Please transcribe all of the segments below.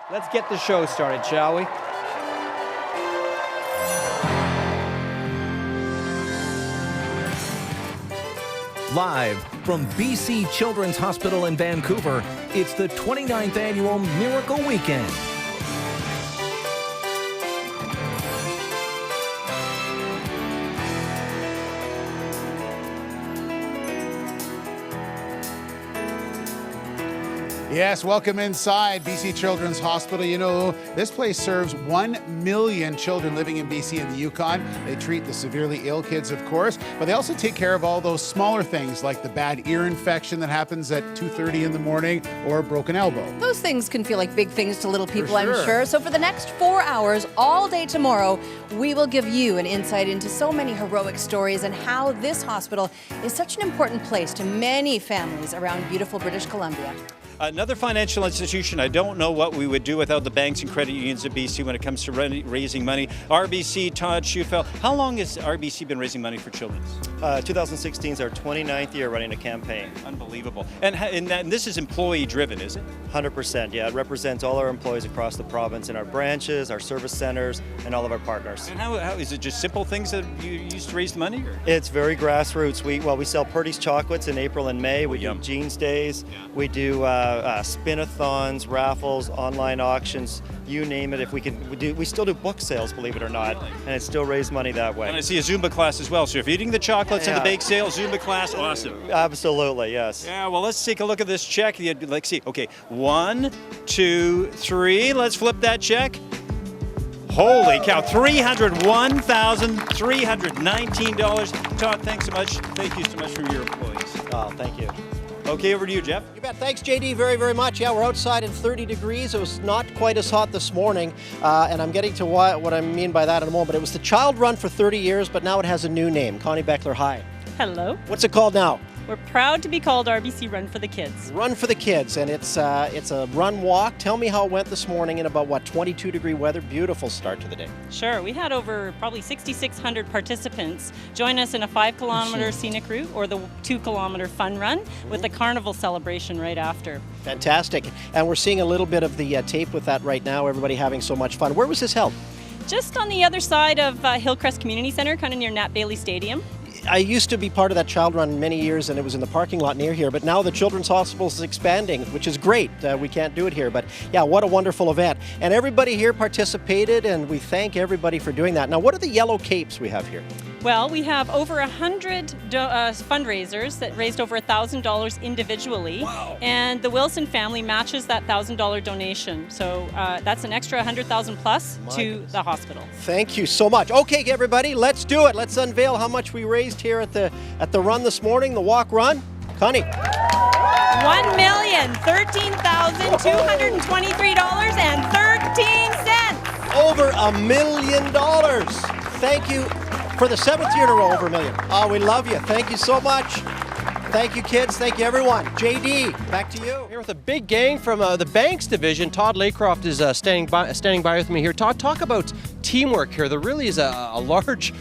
Let's get the show started, shall we? Live from BC Children's Hospital in Vancouver, it's the 29th Annual Miracle Weekend. Yes, welcome inside BC Children's Hospital. You know, this place serves 1 million children living in BC and the Yukon. They treat the severely ill kids, of course, but they also take care of all those smaller things like the bad ear infection that happens at 2:30 in the morning or a broken elbow. Those things can feel like big things to little people, For sure. I'm sure. So for the next 4 hours, all day tomorrow, we will give you an insight into so many heroic stories and how this hospital is such an important place to many families around beautiful British Columbia. Another financial institution, I don't know what we would do without the banks and credit unions of BC when it comes to raising money. RBC, Todd Schufel, how long has RBC been raising money for children? 2016 is our 29th year running a campaign. Unbelievable. And this is employee driven, is it? 100%, yeah. It represents all our employees across the province in our branches, our service centers, and all of our partners. And how is it just simple things that you used to raise the money? Or? It's very grassroots. We sell Purdy's chocolates in April and May. We do Jeans Days. Yeah. We do spin-a-thons, raffles, online auctions, you name it. If we still do book sales, believe it or not, and it still raise money that way. And I see a Zumba class as well. So if you're eating the chocolates and the bake sale, Zumba class, awesome. Absolutely, yes. Yeah, well, let's take a look at this check. Let's see. Okay, 1, 2, 3. Let's flip that check. Holy cow, $301,319. Todd, thanks so much. Thank you so much for your employees. Oh, thank you. Okay, over to you, Jeff. You bet. Thanks, JD, very, very much. Yeah, we're outside in 30 degrees. It was not quite as hot this morning, and I'm getting to what I mean by that in a moment. But it was the Child Run for 30 years, but now it has a new name. Connie Beckler, hi. Hello. What's it called now? We're proud to be called RBC Run for the Kids. Run for the Kids, and it's a run walk. Tell me how it went this morning in about, 22-degree weather. Beautiful start to the day. Sure. We had over probably 6,600 participants join us in a 5-kilometer scenic route or the 2-kilometer fun run with a carnival celebration right after. Fantastic. And we're seeing a little bit of the tape with that right now, everybody having so much fun. Where was this held? Just on the other side of Hillcrest Community Center, kind of near Nat Bailey Stadium. I used to be part of that Child Run many years, and it was in the parking lot near here, but now the Children's Hospital is expanding, which is great. We can't do it here, but yeah, what a wonderful event. And everybody here participated, and we thank everybody for doing that. Now, what are the yellow capes we have here? Well, we have over 100 fundraisers that raised over $1,000 individually. Wow. And the Wilson family matches that $1,000 donation. So that's an extra $100,000 plus to the hospital. Thank you so much. Okay, everybody, let's do it. Let's unveil how much we raised here at the run this morning, the walk run. Connie. $1,033,223.13. Over $1 million. Thank you. For the 7th year in a row, over $1 million. Oh, we love you. Thank you so much. Thank you, kids. Thank you, everyone. JD, back to you. Here with a big gang from the Banks division. Todd Laycroft is standing by with me here. Todd, talk about teamwork here. There really is a large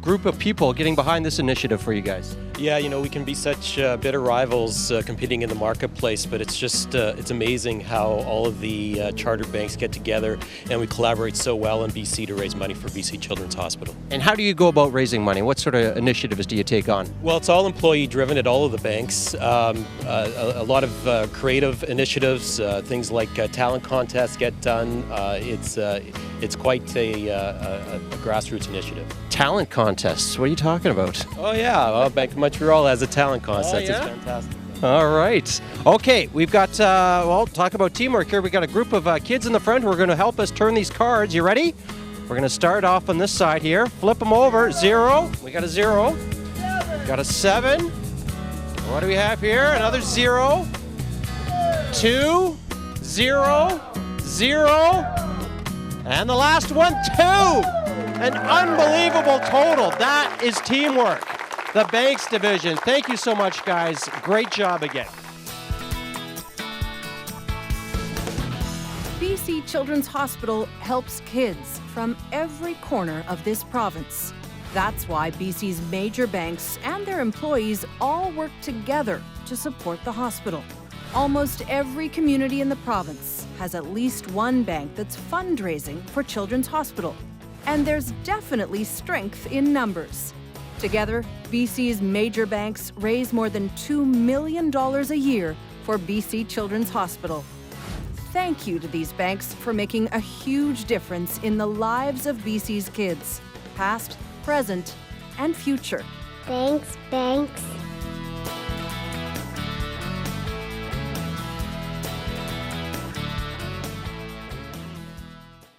group of people getting behind this initiative for you guys. Yeah, you know, we can be such bitter rivals competing in the marketplace, but it's just, it's amazing how all of the chartered banks get together and we collaborate so well in BC to raise money for BC Children's Hospital. And how do you go about raising money? What sort of initiatives do you take on? Well, it's all employee driven at all of the banks. A lot of creative initiatives, things like talent contests get done. It's quite a grassroots initiative. Talent contests, what are you talking about? Oh yeah, well, Bank of Montreal has a talent contest. Oh, yeah? It's fantastic. All right. Okay, we've got, talk about teamwork here. We've got a group of kids in the front who are going to help us turn these cards. You ready? We're going to start off on this side here. Flip them over. 0. We got a 0. Got a 7. What do we have here? Another 0. 2. 0. 0. And the last one, 2. An unbelievable total. That is teamwork. The Banks division. Thank you so much, guys. Great job again. BC Children's Hospital helps kids from every corner of this province. That's why BC's major banks and their employees all work together to support the hospital. Almost every community in the province has at least one bank that's fundraising for Children's Hospital. And there's definitely strength in numbers. Together, BC's major banks raise more than $2 million a year for BC Children's Hospital. Thank you to these banks for making a huge difference in the lives of BC's kids, past, present, and future. Thanks, banks.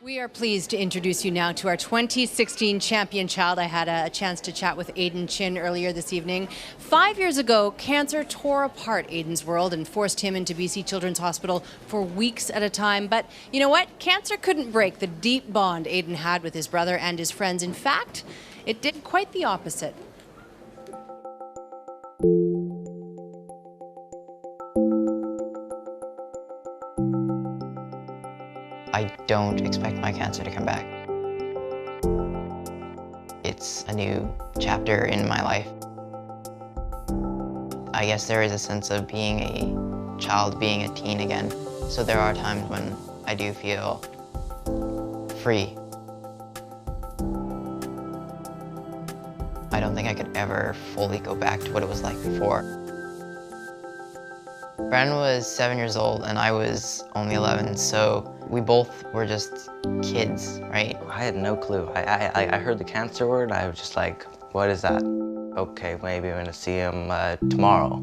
We are pleased to introduce you now to our 2016 champion child. I had a chance to chat with Aiden Chin earlier this evening. 5 years ago, cancer tore apart Aiden's world and forced him into BC Children's Hospital for weeks at a time. But you know what? Cancer couldn't break the deep bond Aiden had with his brother and his friends. In fact, it did quite the opposite. I don't expect my cancer to come back. It's a new chapter in my life. I guess there is a sense of being a child, being a teen again. So there are times when I do feel free. I don't think I could ever fully go back to what it was like before. Bren was 7 years old and I was only 11, so we both were just kids, right? I had no clue. I heard the cancer word, I was just like, what is that? Okay, maybe I'm gonna see him tomorrow.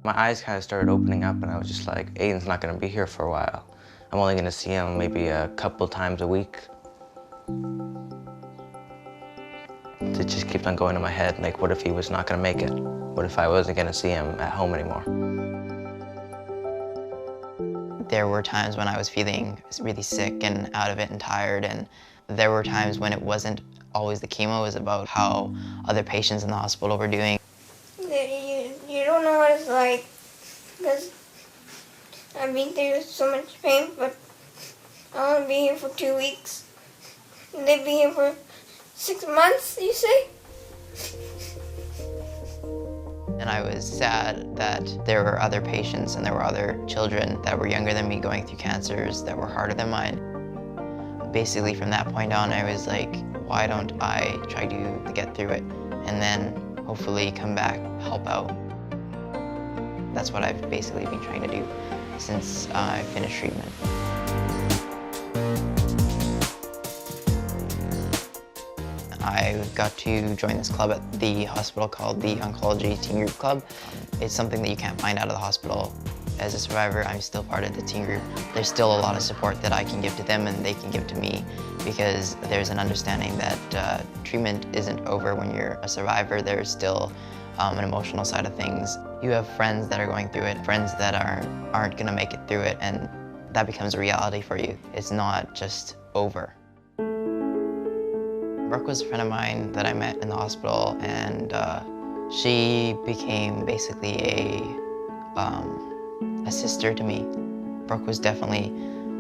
My eyes kind of started opening up and I was just like, Aiden's not gonna be here for a while. I'm only gonna see him maybe a couple times a week. It just keeps on going in my head, like what if he was not gonna make it? What if I wasn't gonna see him at home anymore? There were times when I was feeling really sick and out of it and tired, and there were times when it wasn't always the chemo, it was about how other patients in the hospital were doing. You don't know what it's like, because I've been through so much pain, but I want to be here for 2 weeks. And they'd be here for 6 months, you say? And I was sad that there were other patients and there were other children that were younger than me going through cancers that were harder than mine. Basically from that point on, I was like, why don't I try to get through it and then hopefully come back, help out. That's what I've basically been trying to do since I finished treatment. I got to join this club at the hospital called the Oncology Teen Group Club. It's something that you can't find out of the hospital. As a survivor, I'm still part of the teen group. There's still a lot of support that I can give to them and they can give to me, because there's an understanding that treatment isn't over when you're a survivor. There's still an emotional side of things. You have friends that are going through it, friends that aren't gonna make it through it, and that becomes a reality for you. It's not just over. Brooke was a friend of mine that I met in the hospital, and she became basically a sister to me. Brooke was definitely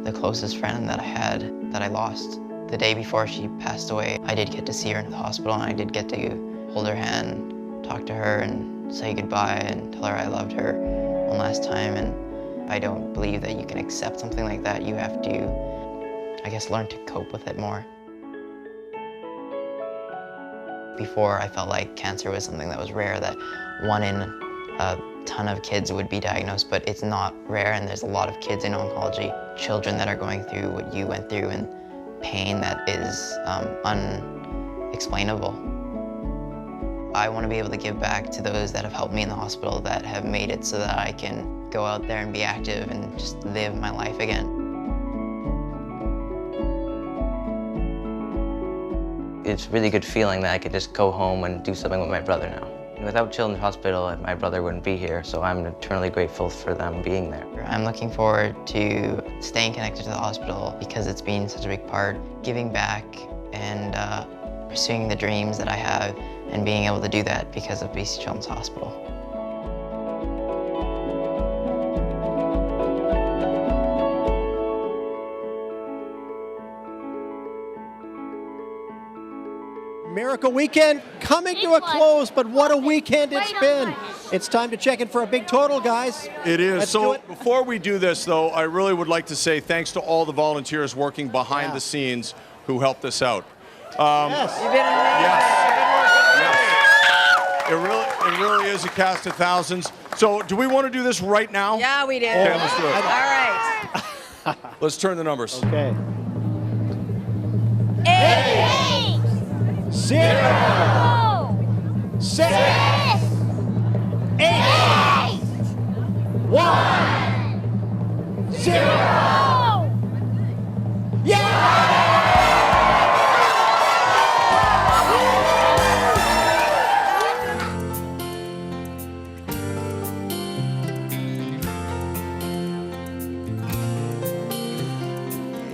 the closest friend that I had that I lost. The day before she passed away, I did get to see her in the hospital, and I did get to hold her hand, talk to her, and say goodbye, and tell her I loved her one last time. And I don't believe that you can accept something like that. You have to, I guess, learn to cope with it more. Before, I felt like cancer was something that was rare, that 1 in a ton of kids would be diagnosed, but it's not rare, and there's a lot of kids in oncology, children that are going through what you went through, and pain that is unexplainable. I want to be able to give back to those that have helped me in the hospital, that have made it so that I can go out there and be active and just live my life again. It's a really good feeling that I could just go home and do something with my brother now. Without Children's Hospital, my brother wouldn't be here, so I'm eternally grateful for them being there. I'm looking forward to staying connected to the hospital because it's been such a big part, giving back and pursuing the dreams that I have, and being able to do that because of BC Children's Hospital. Miracle Weekend coming to a close, but what a weekend it's been. It's time to check in for a big total, guys. It is. Let's do So it. before we do this, though, I really would like to say thanks to all the volunteers working behind the scenes who helped us out. Yes. You've been It really is a cast of thousands. So do we want to do this right now? Yeah, we do. Okay, let's do it. All right. Let's turn the numbers. Okay. 8, 0, 6, 8, 1, 0.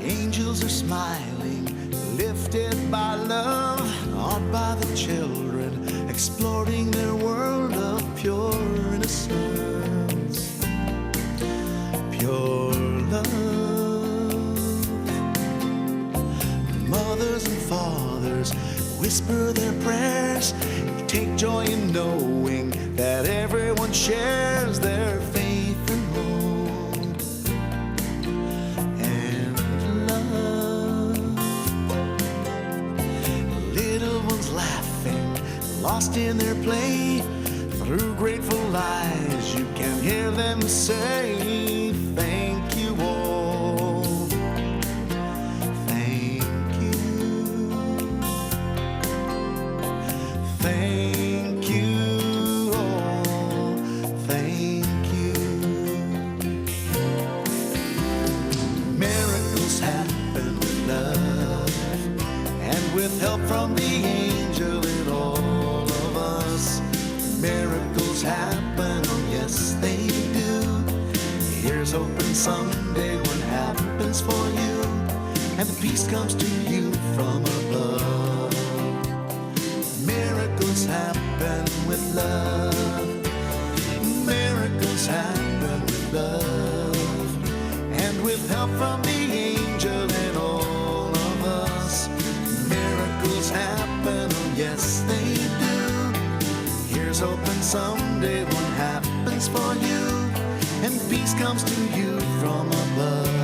Angels are smiling, lifted by love, awed by the children, exploring their world of pure innocence, pure love. Mothers and fathers whisper their prayers, take joy in knowing that everyone shares their faith and hope and love. Little ones laughing, lost in their play, through grateful eyes you can hear them say, thank you all, thank you, thank you all, thank you. Miracles happen with love and with help from the angel in all of us. Miracles happen, oh yes they do. Here's hoping someday what happens for you, and the peace comes to you from above. Miracles happen with love. Miracles happen with love, and with help from the angel in all of us. Miracles happen, oh yes they do. Here's hoping someday what happens for you, and peace comes to you from above.